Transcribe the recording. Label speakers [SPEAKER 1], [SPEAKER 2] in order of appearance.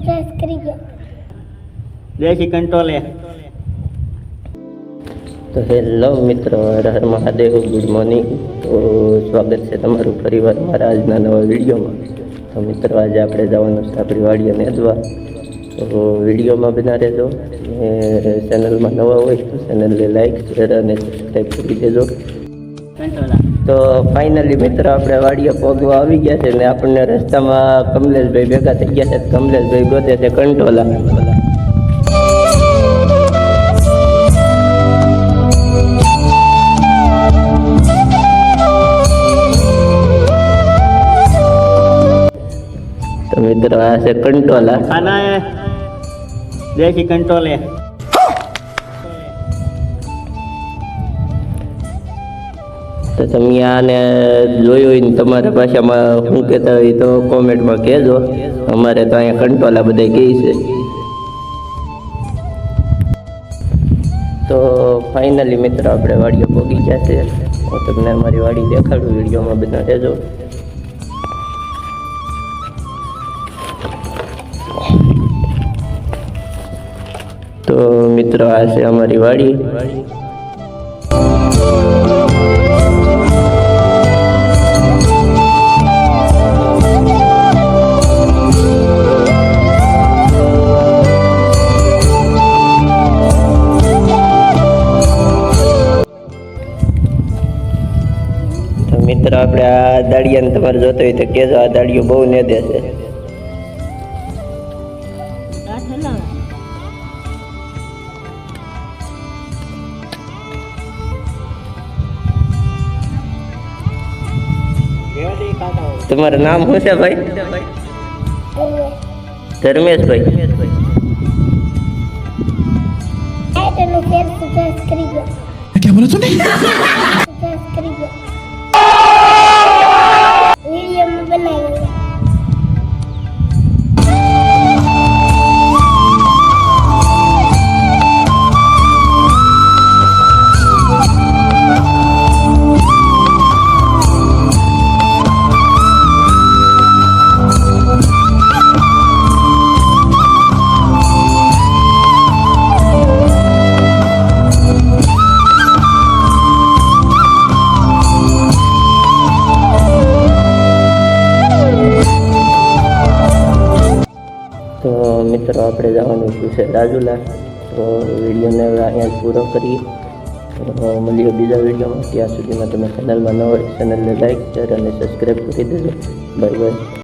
[SPEAKER 1] Subscribe કરી દો.
[SPEAKER 2] દેશી કંટ્રોલે.
[SPEAKER 3] તો હેલો મિત્રો, હર હર મહાદેવ, ગુડ મોર્નિંગ. તો સ્વાગત છે તમારું ફરીવાર મારા આજના નવા વિડીયોમાં. તો મિત્રો, આજે આપણે જવાનું છે આપણી વાડીએ નેદવા. તો વિડીયોમાં બના રહેજો. ચેનલમાં નવા હોય તો ચેનલને લાઈક, શેર અને સબસ્ક્રાઈબ કરી દેજો. તો ફાઇનલી મિત્રો, આપણે વાડીએ પગવા આવી ગયા છે ને આપણને રસ્તામાં કમલેશભાઈ ભેગા થઈ ગયા છે. કમલેશભાઈ ગોતે છે કંટોલા. તો મિત્રો, આ છે કંટોલા.
[SPEAKER 2] ખાના હે દેશી કંટ્રોલે.
[SPEAKER 3] તો તમે આને જોયું હોય ને તમારા ભાષામાં શું કહેતા હોય તો કોમેન્ટમાં કહેજો. અમારે તો અહીંયા કંટોલા બધા કહે છે. તો ફાઇનલી મિત્રો, આપણે વાડીએ પહોંચી ગયા છે. હું તમને અમારી વાડી દેખાડું, વિડીયોમાં બધા રહેજો. તો મિત્રો, આ છે અમારી વાડી. તો મિત્રો, આપણે આ દાળિયાને તમારે જોતો હોય તો કહેજો. આ દાળિયો બહુ ને દે છે. તમારું નામ શું છે ભાઈ? ધર્મેશભાઈ.
[SPEAKER 1] ચેનલ શેર સબસ્ક્રાઇબ કરી દો.
[SPEAKER 4] क्या बोला तूने?
[SPEAKER 1] સબસ્ક્રાઇબ કરી દો. વિડીયોમાં બનાવી દો.
[SPEAKER 3] તો મિત્રો, આપણે જવાનું છે રાજુલા. તો વિડીયોને હવે અહીંયા જ પૂરો કરીએ. તો મળીએ બીજા વિડીયોમાં. ત્યાં સુધીમાં તમે ચેનલમાં ન હોય ચેનલને લાઈક, શેર અને સબસ્ક્રાઈબ કરી દેજો. Bye bye.